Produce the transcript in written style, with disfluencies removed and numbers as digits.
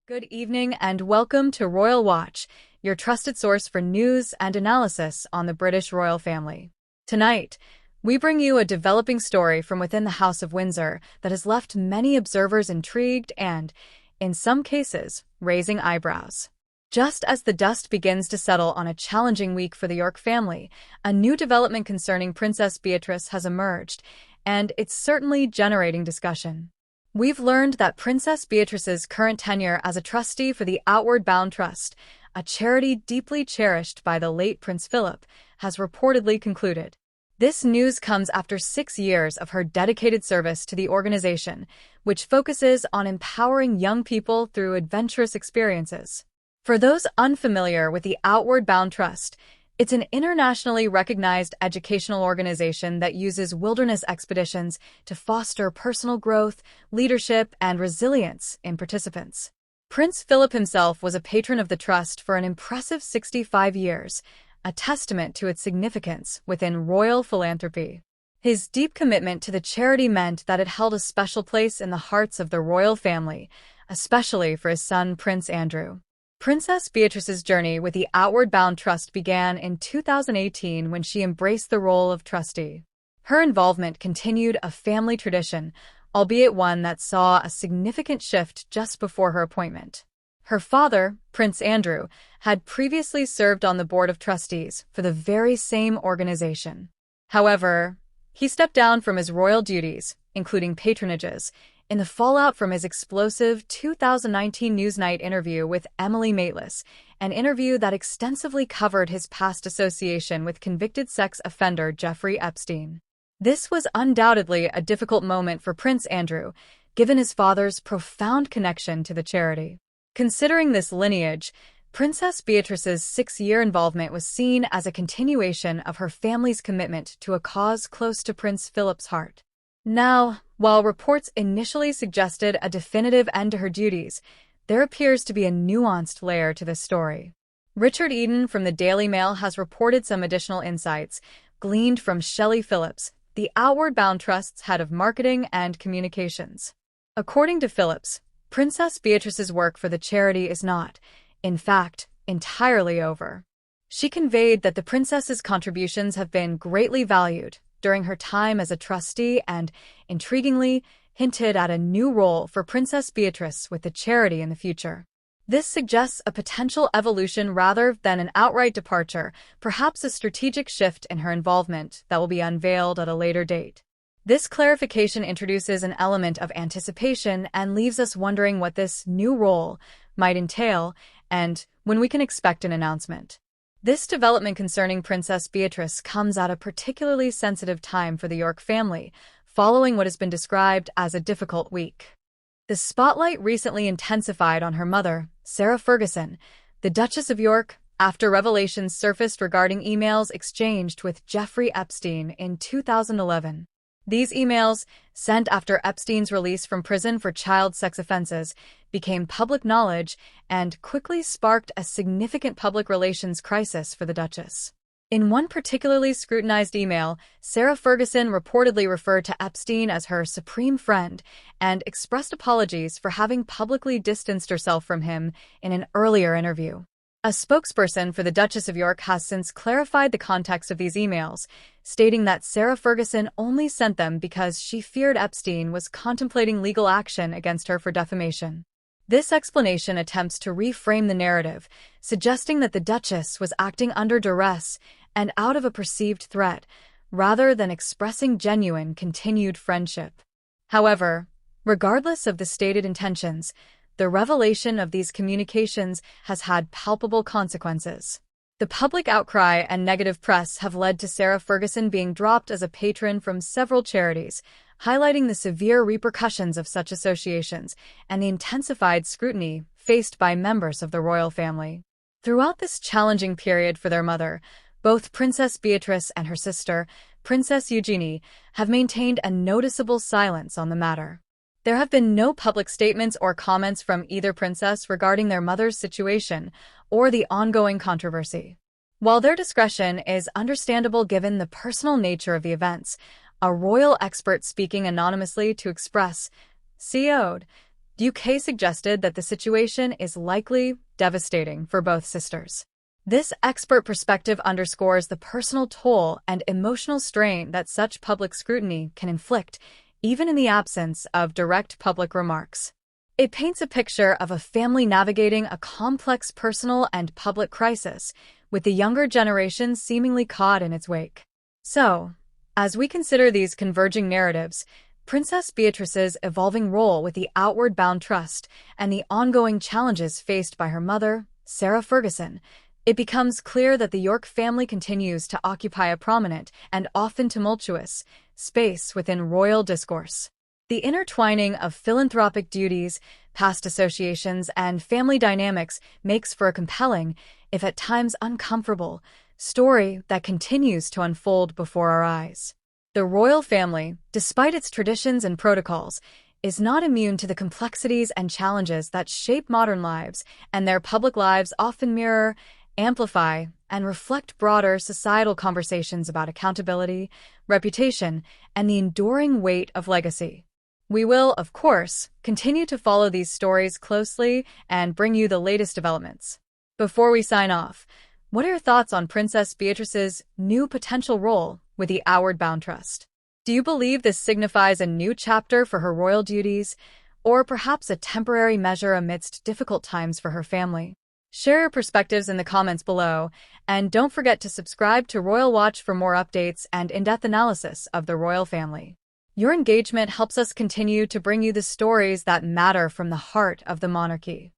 Good evening and welcome to Royal Watch, your trusted source for news and analysis on the British royal family. Tonight, we bring you a developing story from within the House of Windsor that has left many observers intrigued and, in some cases, raising eyebrows. Just as the dust begins to settle on a challenging week for the York family, a new development concerning Princess Beatrice has emerged, and it's certainly generating discussion. We've learned that Princess Beatrice's current tenure as a trustee for the Outward Bound Trust, a charity deeply cherished by the late Prince Philip, has reportedly concluded. This news comes after 6 years of her dedicated service to the organization, which focuses on empowering young people through adventurous experiences. For those unfamiliar with the Outward Bound Trust, it's an internationally recognized educational organization that uses wilderness expeditions to foster personal growth, leadership, and resilience in participants. Prince Philip himself was a patron of the trust for an impressive 65 years, a testament to its significance within royal philanthropy. His deep commitment to the charity meant that it held a special place in the hearts of the royal family, especially for his son Prince Andrew. Princess Beatrice's journey with the Outward Bound Trust began in 2018 when she embraced the role of trustee. Her involvement continued a family tradition, albeit one that saw a significant shift just before her appointment. Her father, Prince Andrew, had previously served on the board of trustees for the very same organization. However, he stepped down from his royal duties, including patronages, in the fallout from his explosive 2019 Newsnight interview with Emily Maitlis, an interview that extensively covered his past association with convicted sex offender Jeffrey Epstein. This was undoubtedly a difficult moment for Prince Andrew, given his father's profound connection to the charity. Considering this lineage, Princess Beatrice's 6-year involvement was seen as a continuation of her family's commitment to a cause close to Prince Philip's heart. Now, while reports initially suggested a definitive end to her duties, there appears to be a nuanced layer to this story. Richard Eden from the Daily Mail has reported some additional insights, gleaned from Shelley Phillips, the Outward Bound Trust's head of marketing and communications. According to Phillips, Princess Beatrice's work for the charity is not, in fact, entirely over. She conveyed that the princess's contributions have been greatly valued during her time as a trustee and, intriguingly, hinted at a new role for Princess Beatrice with the charity in the future. This suggests a potential evolution rather than an outright departure, perhaps a strategic shift in her involvement that will be unveiled at a later date. This clarification introduces an element of anticipation and leaves us wondering what this new role might entail and when we can expect an announcement. This development concerning Princess Beatrice comes at a particularly sensitive time for the York family, following what has been described as a difficult week. The spotlight recently intensified on her mother, Sarah Ferguson, the Duchess of York, after revelations surfaced regarding emails exchanged with Jeffrey Epstein in 2011. These emails, sent after Epstein's release from prison for child sex offenses, became public knowledge and quickly sparked a significant public relations crisis for the Duchess. In one particularly scrutinized email, Sarah Ferguson reportedly referred to Epstein as her supreme friend and expressed apologies for having publicly distanced herself from him in an earlier interview. A spokesperson for the Duchess of York has since clarified the context of these emails, stating that Sarah Ferguson only sent them because she feared Epstein was contemplating legal action against her for defamation. This explanation attempts to reframe the narrative, suggesting that the Duchess was acting under duress and out of a perceived threat, rather than expressing genuine, continued friendship. However, regardless of the stated intentions, the revelation of these communications has had palpable consequences. The public outcry and negative press have led to Sarah Ferguson being dropped as a patron from several charities, highlighting the severe repercussions of such associations and the intensified scrutiny faced by members of the royal family. Throughout this challenging period for their mother, both Princess Beatrice and her sister, Princess Eugenie, have maintained a noticeable silence on the matter. There have been no public statements or comments from either princess regarding their mother's situation or the ongoing controversy. While their discretion is understandable given the personal nature of the events, a royal expert speaking anonymously to Express CO'd the UK suggested that the situation is likely devastating for both sisters. This expert perspective underscores the personal toll and emotional strain that such public scrutiny can inflict, even in the absence of direct public remarks. It paints a picture of a family navigating a complex personal and public crisis, with the younger generation seemingly caught in its wake. So, as we consider these converging narratives, Princess Beatrice's evolving role with the Outward Bound Trust and the ongoing challenges faced by her mother, Sarah Ferguson, it becomes clear that the York family continues to occupy a prominent and often tumultuous space within royal discourse. The intertwining of philanthropic duties, past associations, and family dynamics makes for a compelling, if at times uncomfortable, story that continues to unfold before our eyes. The royal family, despite its traditions and protocols, is not immune to the complexities and challenges that shape modern lives, and their public lives often mirror, amplify, and reflect broader societal conversations about accountability, reputation, and the enduring weight of legacy. We will, of course, continue to follow these stories closely and bring you the latest developments. Before we sign off, what are your thoughts on Princess Beatrice's new potential role with the Outward Bound Trust? Do you believe this signifies a new chapter for her royal duties, or perhaps a temporary measure amidst difficult times for her family? Share your perspectives in the comments below, and don't forget to subscribe to Royal Watch for more updates and in-depth analysis of the royal family. Your engagement helps us continue to bring you the stories that matter from the heart of the monarchy.